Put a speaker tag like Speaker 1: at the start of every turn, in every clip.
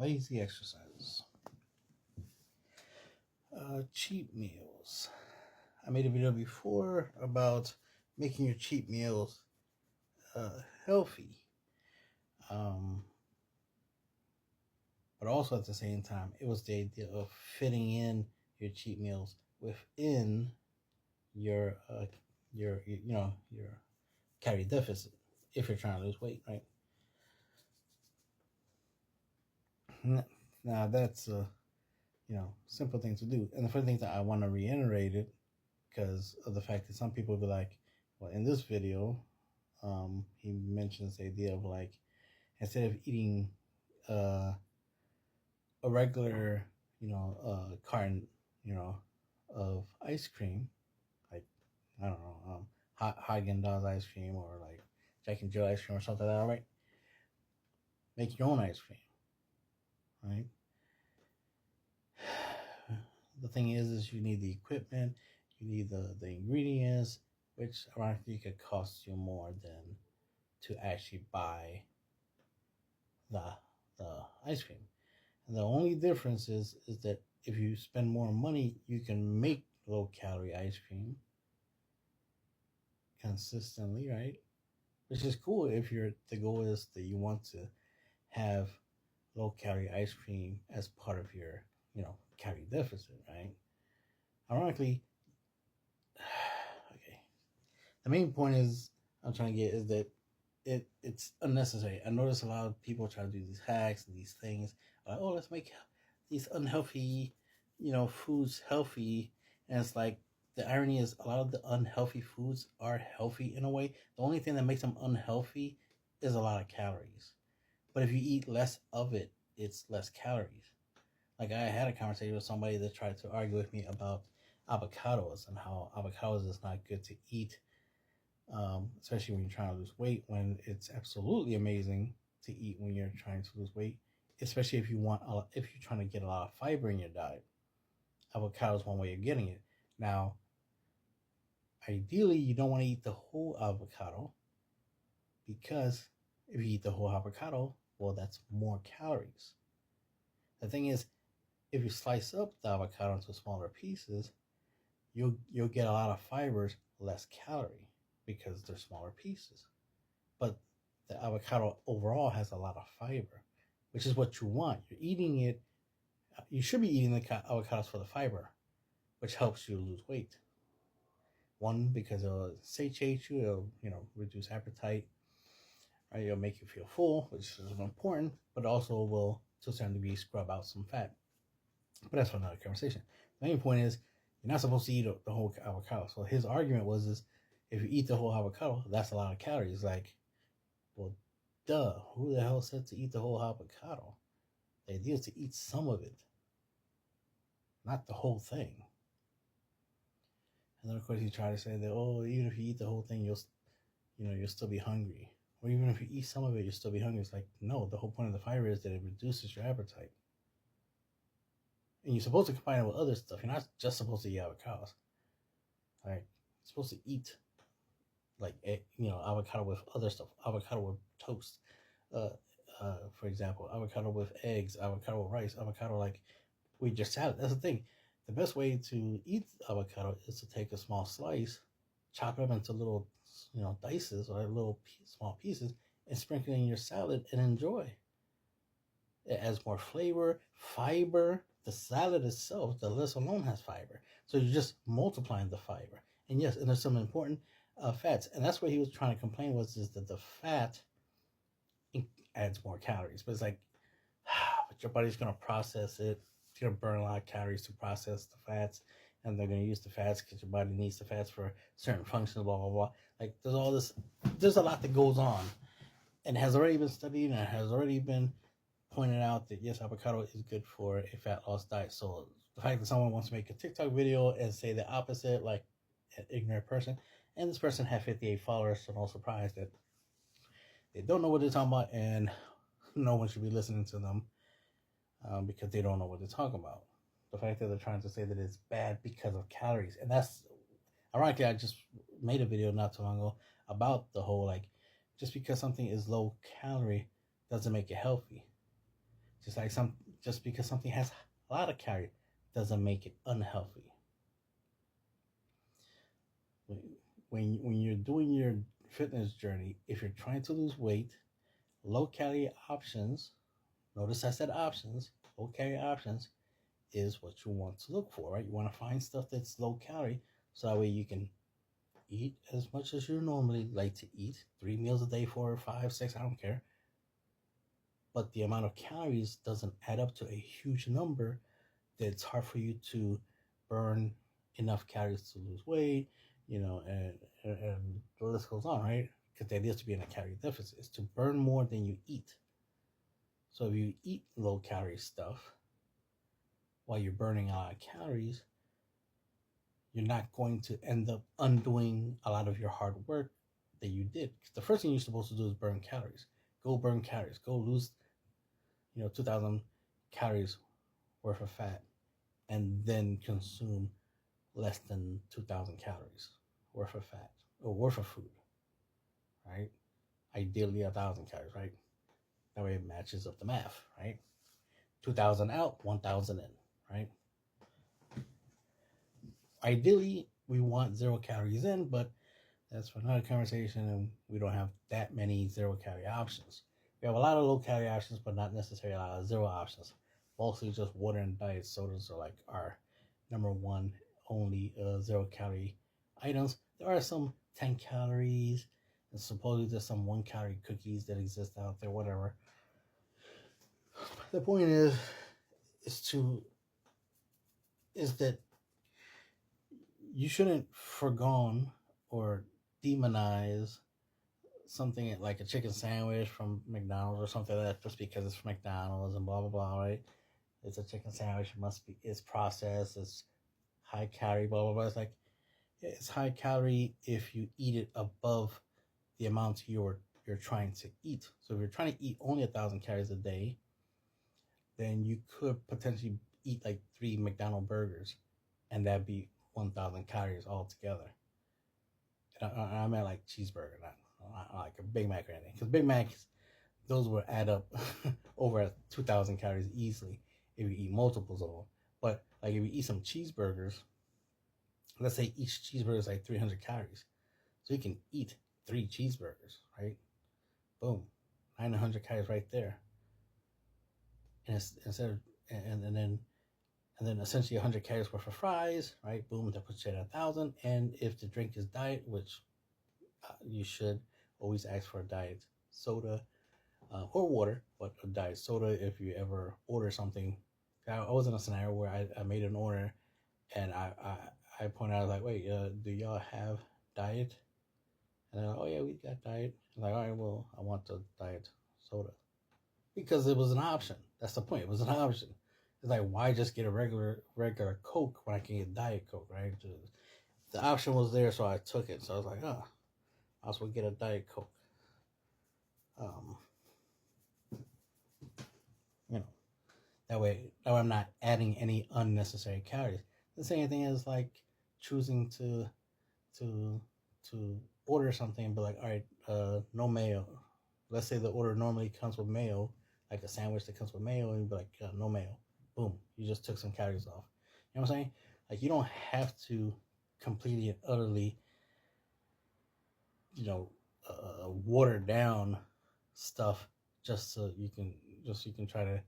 Speaker 1: Lazy exercises. Cheat meals. I made a video before about making your cheat meals healthy. But also at the same time, it was the idea of fitting in your cheat meals within your your calorie deficit if you're trying to lose weight, right? Now that's simple thing to do. And the first thing that I want to reiterate it because of the fact that some people will be like, well, in this video, he mentions the idea of like, instead of eating a regular, carton, of ice cream, like, I don't know, Haagen-Dazs ice cream or like Jack and Jill ice cream or something like that, right? Make your own ice cream, right? The thing is you need the equipment, you need the ingredients, which ironically could cost you more than to actually buy the ice cream. And the only difference is that if you spend more money, you can make low calorie ice cream consistently, right? Which is cool if the goal is that you want to have low calorie ice cream as part of your, calorie deficit, right? Ironically, okay. The main point I'm trying to get is that it's unnecessary. I notice a lot of people try to do these hacks and these things. Like, oh, let's make these unhealthy, foods healthy. And it's like, the irony is a lot of the unhealthy foods are healthy in a way. The only thing that makes them unhealthy is a lot of calories. But if you eat less of it, it's less calories. Like, I had a conversation with somebody that tried to argue with me about avocados and how avocados is not good to eat, especially when you're trying to lose weight, when it's absolutely amazing to eat when you're trying to lose weight, especially if you're trying to get a lot of fiber in your diet. Avocado is one way of getting it. Now, ideally, you don't want to eat the whole avocado, because if you eat the whole avocado, well, that's more calories. The thing is, if you slice up the avocado into smaller pieces, you'll get a lot of fibers, less calorie, because they're smaller pieces. But the avocado overall has a lot of fiber, which is what you want. You're eating it. You should be eating the avocados for the fiber, which helps you lose weight. One, because it'll satiate you, it'll, reduce appetite, right? It'll make you feel full, which is important, but also will, to a certain degree, scrub out some fat. But that's for another conversation. The main point is, you're not supposed to eat the whole avocado. So his argument was if you eat the whole avocado, that's a lot of calories. Like, well, duh, who the hell said to eat the whole avocado? The idea is to eat some of it, not the whole thing. And then of course he tried to say that, oh, even if you eat the whole thing, you'll still be hungry. Or even if you eat some of it, you'll still be hungry. It's like, no, the whole point of the fiber is that it reduces your appetite. And you're supposed to combine it with other stuff. You're not just supposed to eat avocados. Right? You're supposed to eat, like, avocado with other stuff. Avocado with toast, for example. Avocado with eggs. Avocado with rice. Avocado, like, with your salad. That's the thing. The best way to eat avocado is to take a small slice, chop it up into little, dices or little small pieces, and sprinkle it in your salad and enjoy. It adds more flavor, fiber. The salad itself, the lettuce alone, has fiber. So you're just multiplying the fiber. And yes, and there's some important fats. And that's what he was trying to complain is that the fat adds more calories. But it's like, but your body's going to process it. It's going to burn a lot of calories to process the fats. And they're going to use the fats because your body needs the fats for certain functions, blah, blah, blah. Like, there's a lot that goes on. And has already been studied and has already been pointed out that yes, avocado is good for a fat loss diet. So the fact that someone wants to make a TikTok video and say the opposite, like an ignorant person, and this person had 58 followers, so no surprise that they don't know what they're talking about, and no one should be listening to them because they don't know what they're talking about. The fact that they're trying to say that it's bad because of calories, and that's ironically, I just made a video not too long ago about the whole, like, just because something is low calorie doesn't make it healthy. Just because something has a lot of calories doesn't make it unhealthy. When you're doing your fitness journey, if you're trying to lose weight, low calorie options, notice I said options, low calorie options is what you want to look for, right? You want to find stuff that's low calorie so that way you can eat as much as you normally like to eat, 3 meals a day, 4 or 5, 6, I don't care. But the amount of calories doesn't add up to a huge number that it's hard for you to burn enough calories to lose weight, and the list goes on, right? Because the idea is to be in a calorie deficit, is to burn more than you eat. So if you eat low calorie stuff while you're burning a lot of calories, you're not going to end up undoing a lot of your hard work that you did. Because the first thing you're supposed to do is burn calories. Go burn calories. Go lose, 2,000 calories worth of fat, and then consume less than 2,000 calories worth of fat or worth of food, right? Ideally 1,000 calories, right? That way it matches up the math, right? 2,000 out, 1,000 in, right? Ideally, we want 0 calories in, but that's for another conversation, and we don't have that many 0 calorie options. We have a lot of low calorie options, but not necessarily a lot of zero options. Mostly just water and diet sodas are like our number one only 0 calorie items. There are some 10 calories, and supposedly there's some 1 calorie cookies that exist out there, whatever. The point is that you shouldn't forgone or demonize something like a chicken sandwich from McDonald's or something like that just because it's from McDonald's and blah blah blah, right? It's a chicken sandwich. It's processed. It's high calorie. Blah blah blah. It's like it's high calorie if you eat it above the amount you're trying to eat. So if you're trying to eat only 1,000 calories a day, then you could potentially eat like 3 McDonald's burgers, and that'd be 1,000 calories altogether. And I meant like cheeseburger, not like a Big Mac or anything. Because Big Macs, those will add up over 2,000 calories easily if you eat multiples of them. But like if you eat some cheeseburgers, let's say each cheeseburger is like 300 calories. So you can eat 3 cheeseburgers, right? Boom, 900 calories right there. And then essentially 100 calories worth of fries, right? Boom, that puts you at 1,000. And if the drink is diet, which you should always ask for a diet soda or water, but a diet soda if you ever order something. I was in a scenario where I made an order, and I pointed out, like, wait, do y'all have diet? And they're like, oh yeah, we got diet. I'm like, all right, well, I want the diet soda. Because it was an option. That's the point. It was an option. It's like, why just get a regular Coke when I can get Diet Coke, right? The option was there, so I took it. So I was like, oh, I also get a Diet Coke. That way I'm not adding any unnecessary calories. The same thing as like choosing to order something and be like, all right, no mayo. Let's say the order normally comes with mayo, like a sandwich that comes with mayo, and you'd be like, no mayo. Boom, you just took some calories off. You know what I'm saying? Like, you don't have to completely and utterly, water down stuff just so you can try to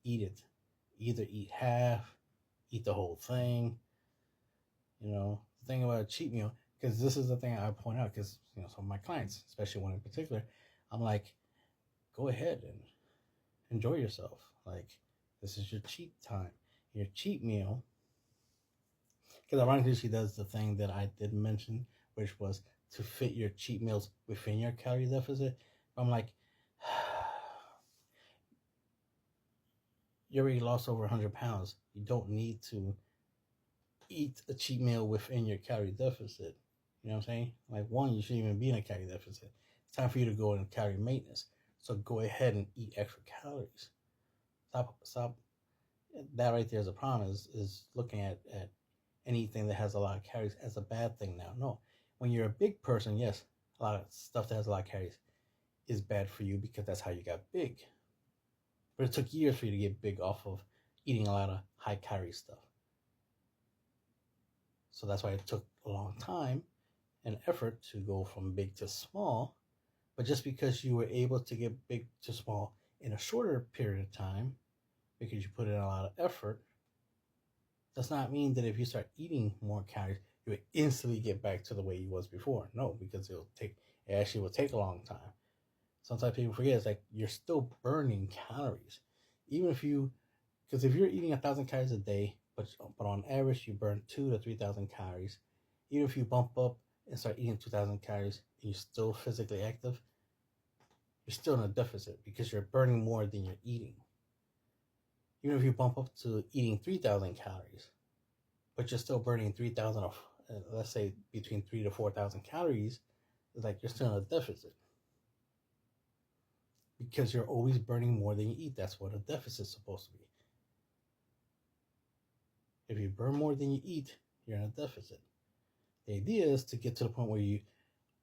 Speaker 1: eat it. Either eat half, eat the whole thing. The thing about a cheat meal, because this is the thing I point out, because some of my clients, especially one in particular, I'm like, go ahead and enjoy yourself. Like, this is your cheat time, your cheat meal. Because ironically, she does the thing that I did mention, which was to fit your cheat meals within your calorie deficit. I'm like, you already lost over 100 pounds. You don't need to eat a cheat meal within your calorie deficit. You know what I'm saying? Like, one, you shouldn't even be in a calorie deficit. It's time for you to go into calorie maintenance. So go ahead and eat extra calories. Stop. That right there is a problem, is looking at anything that has a lot of calories as a bad thing now. No. When you're a big person, yes, a lot of stuff that has a lot of calories is bad for you because that's how you got big. But it took years for you to get big off of eating a lot of high calorie stuff. So that's why it took a long time and effort to go from big to small. But just because you were able to get big to small in a shorter period of time, because you put in a lot of effort, does not mean that if you start eating more calories, you would instantly get back to the way you was before. No, because it actually will take a long time. Sometimes people forget it's like you're still burning calories, even if you, because if you're eating 1,000 calories a day, but on average you burn 2 to 3,000 calories. Even if you bump up and start eating 2,000 calories and you're still physically active, you're still in a deficit because you're burning more than you're eating. Even if you bump up to eating 3,000 calories, but you're still burning 3,000 of, let's say between 3 to 4,000 calories, it's like you're still in a deficit because you're always burning more than you eat. That's what a deficit is supposed to be. If you burn more than you eat, you're in a deficit. The idea is to get to the point where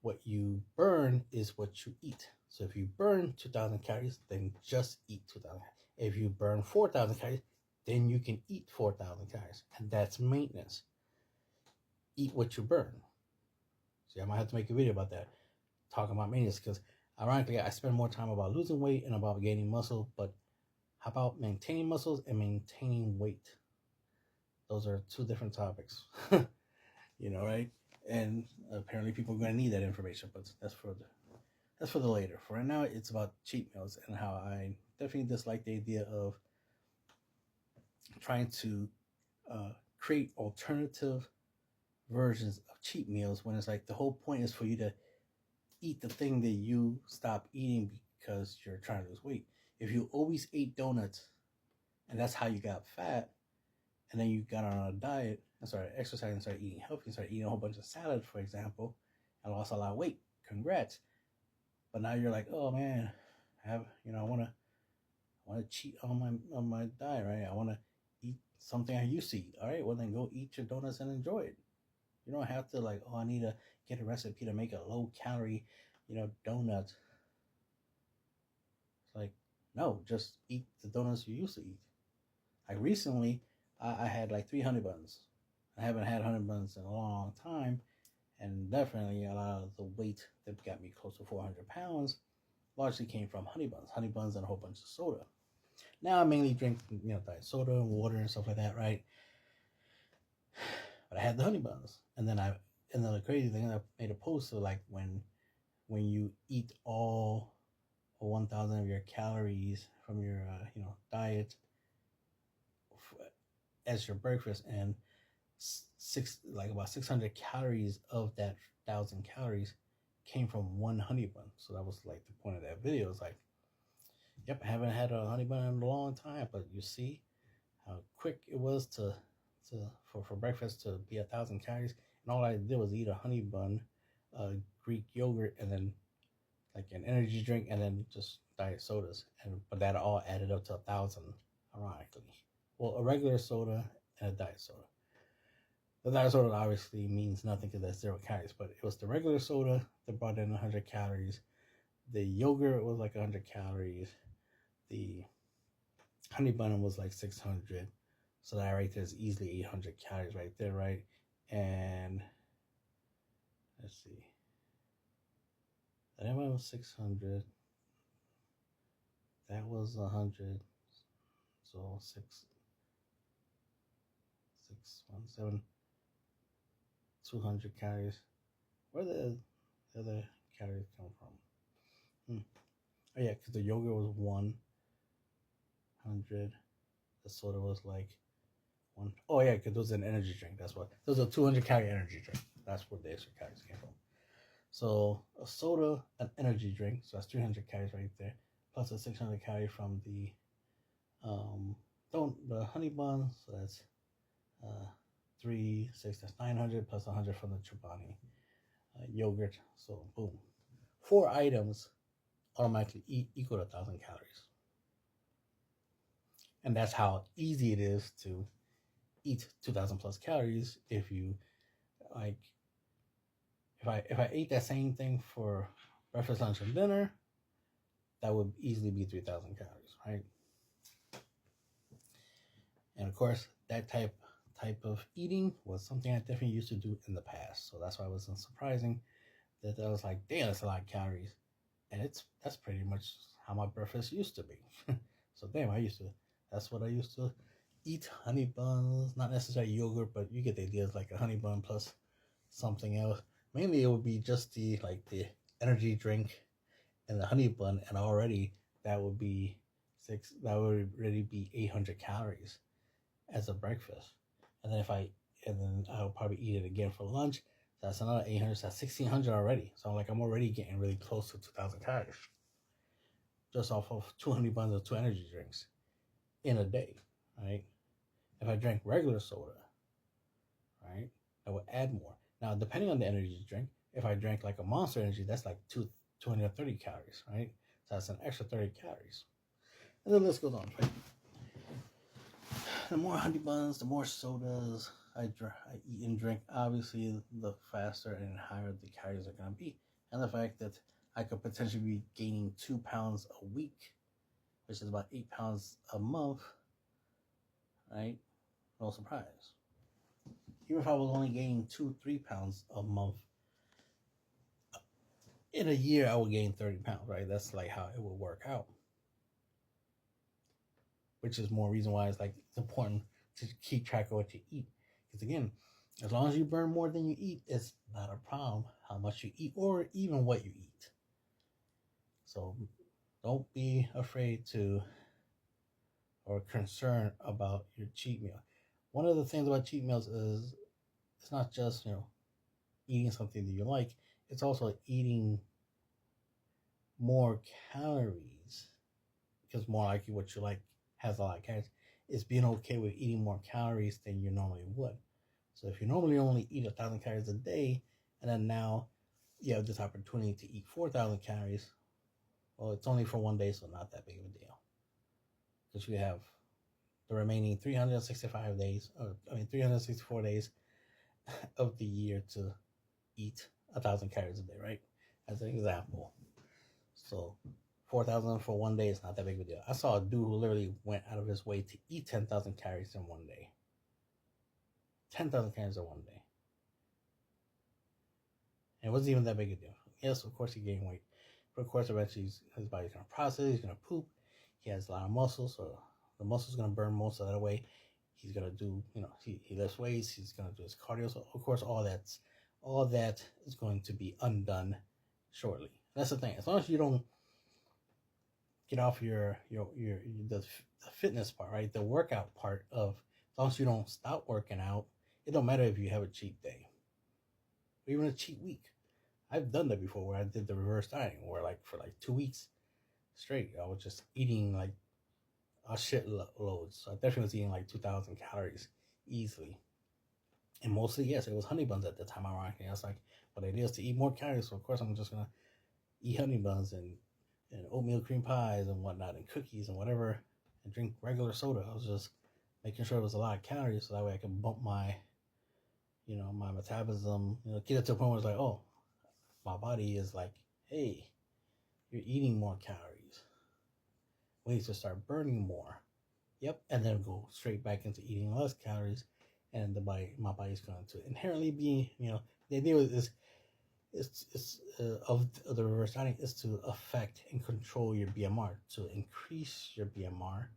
Speaker 1: what you burn is what you eat. So if you burn 2,000 calories, then just eat 2,000. If you burn 4,000 calories, then you can eat 4,000 calories. And that's maintenance. Eat what you burn. See, I might have to make a video about that, talking about maintenance, because ironically, I spend more time about losing weight and about gaining muscle, but how about maintaining muscles and maintaining weight? Those are two different topics, right? And apparently people are going to need that information, but that's for the later. For right now, it's about cheat meals and how I definitely dislike the idea of trying to create alternative versions of cheat meals when it's like the whole point is for you to eat the thing that you stop eating because you're trying to lose weight. If you always ate donuts and that's how you got fat, and then you got on a diet and started exercising, started eating healthy, started eating a whole bunch of salad, for example, and lost a lot of weight, congrats. But now you're like, oh man, I want to cheat on my diet, right? I want to eat something I used to eat. All right, well then go eat your donuts and enjoy it. You don't have to like, oh, I need to get a recipe to make a low calorie, donut. It's like, no, just eat the donuts you used to eat. Like recently, I had like 3 honey buns. I haven't had honey buns in a long time, and definitely a lot of the weight that got me close to 400 pounds largely came from honey buns and a whole bunch of soda. Now I mainly drink, diet soda and water and stuff like that, right? But I had the honey buns, and then the crazy thing, I made a post of like when you eat all 1,000 of your calories from your diet as your breakfast, and about 600 calories of that 1,000 calories came from one honey bun. So that was like the point of that video. It's like, yep, I haven't had a honey bun in a long time, but you see how quick it was for breakfast to be 1,000 calories, and all I did was eat a honey bun, Greek yogurt, and then like an energy drink, and then just diet sodas, but that all added up to 1,000, ironically. Well, a regular soda and a diet soda. The diet soda obviously means nothing because that's 0 calories, but it was the regular soda that brought in 100 calories. The yogurt was like 100 calories. The honey bun was like 600. So that right there is easily 800 calories right there, right? And let's see. That one was 600. That was 100. So 617, 200 calories. Where the other calories come from? Oh yeah, because the yogurt was 100. The soda was like one. Oh yeah, because it was an energy drink. That's what. It was a 200 calorie energy drink. That's where the extra calories came from. So a soda, an energy drink. So that's 300 calories right there, plus a 600 calorie from the the honey bun. So that's 3, 6. That's 900 plus 100 from the Chobani yogurt. So boom, 4 items automatically equal to 1,000 calories. And that's how easy it is to eat 2,000 plus calories. If you like, if I ate that same thing for breakfast, lunch, and dinner, that would easily be 3,000 calories, right? of course, that type of eating was something I definitely used to do in the past. So that's why it wasn't surprising that I was like, damn, that's a lot of calories. And that's pretty much how my breakfast used to be. So damn, that's what I used to eat. Honey buns, not necessarily yogurt, but you get the idea. It's like a honey bun plus something else. Mainly it would be just the energy drink and the honey bun, and already that would be that would already be 800 calories as a breakfast. And then and then I'll probably eat it again for lunch. So that's another 800. So that's 1600 already. So I'm already getting really close to 2000 calories just off of 200 buns of 2 energy drinks in a day, right? If I drank regular soda, right, I would add more. Now, depending on the energy drink, if I drank like a Monster Energy, that's like 230 calories, right? So that's an extra 30 calories. And the list goes on, right? The more honey buns, the more sodas I eat and drink, obviously, the faster and higher the calories are going to be. And the fact that I could potentially be gaining 2 pounds a week, which is about 8 pounds a month, right? No surprise. Even if I was only gaining 3 pounds a month, in a year I would gain 30 pounds, right? That's like how it would work out. Which is more reason why it's important to keep track of what you eat. Because again, as long as you burn more than you eat, it's not a problem how much you eat or even what you eat. So don't be afraid to or concerned about your cheat meal. One of the things about cheat meals is it's not just, eating something that you like, it's also eating more calories, because more likely what you like has a lot of calories. It's being okay with eating more calories than you normally would. So if you normally only eat 1,000 calories a day, and then now you have this opportunity to eat 4,000 calories, well, it's only for one day, so not that big of a deal. Because you have the remaining 365 days, 364 days of the year to eat 1,000 calories a day, right? As an example. So 4,000 for one day is not that big of a deal. I saw a dude who literally went out of his way to eat 10,000 calories in one day. 10,000 calories in one day. And it wasn't even that big a deal. Yes, of course he gained weight. But of course, eventually his body's going to process, he's going to poop. He has a lot of muscles, so the muscle's going to burn most of that away. He's going to do, he lifts weights, he's going to do his cardio. So of course, all that is going to be undone shortly. That's the thing. As long as you don't get off the fitness part, right? The workout part of, as long as you don't stop working out, it don't matter if you have a cheat day or even a cheat week. I've done that before where I did the reverse dieting where for 2 weeks straight, I was just eating like a shit loads. So I definitely was eating 2,000 calories easily. And mostly, yes, it was honey buns at the time, ironically. I was like, what it is to eat more calories, so of course I'm just going to eat honey buns and oatmeal cream pies and whatnot and cookies and whatever and drink regular soda. I was just making sure it was a lot of calories so that way I could bump my, my metabolism, get it to a point where it's like, oh, my body is like, hey, you're eating more calories. We need to start burning more. Yep, and then go straight back into eating less calories, and my body's going to inherently be, the idea is of the reverse dieting is to affect and control your BMR, to increase your BMR.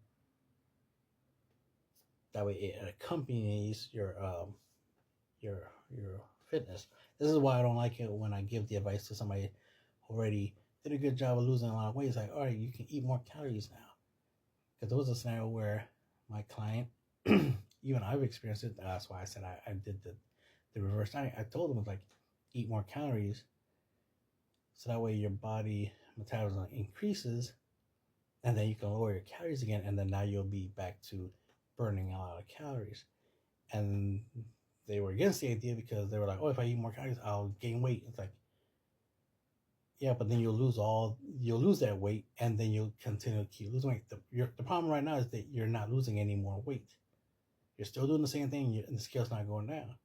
Speaker 1: That way, it accompanies your fitness. This is why I don't like it when I give the advice to somebody who already did a good job of losing a lot of weight. It's like, all right, you can eat more calories now. Because there was a scenario where my client, even I've experienced it. That's why I said I did the reverse dieting. I told him, eat more calories. So that way your body metabolism increases, and then you can lower your calories again, and then now you'll be back to burning a lot of calories. And they were against the idea because they were like, oh, if I eat more calories, I'll gain weight. It's like, yeah, but then you'll lose that weight, and then you'll continue to keep losing weight. The problem right now is that you're not losing any more weight. You're still doing the same thing, and the scale's not going down,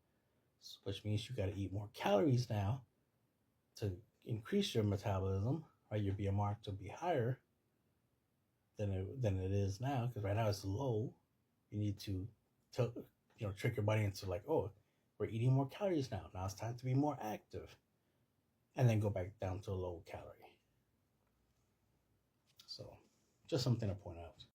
Speaker 1: which means you got to eat more calories now to increase your metabolism, right? Your BMR to be higher than it is now, because right now it's low. You need to to trick your body into like, oh, we're eating more calories now. Now it's time to be more active, and then go back down to a low calorie. So, just something to point out.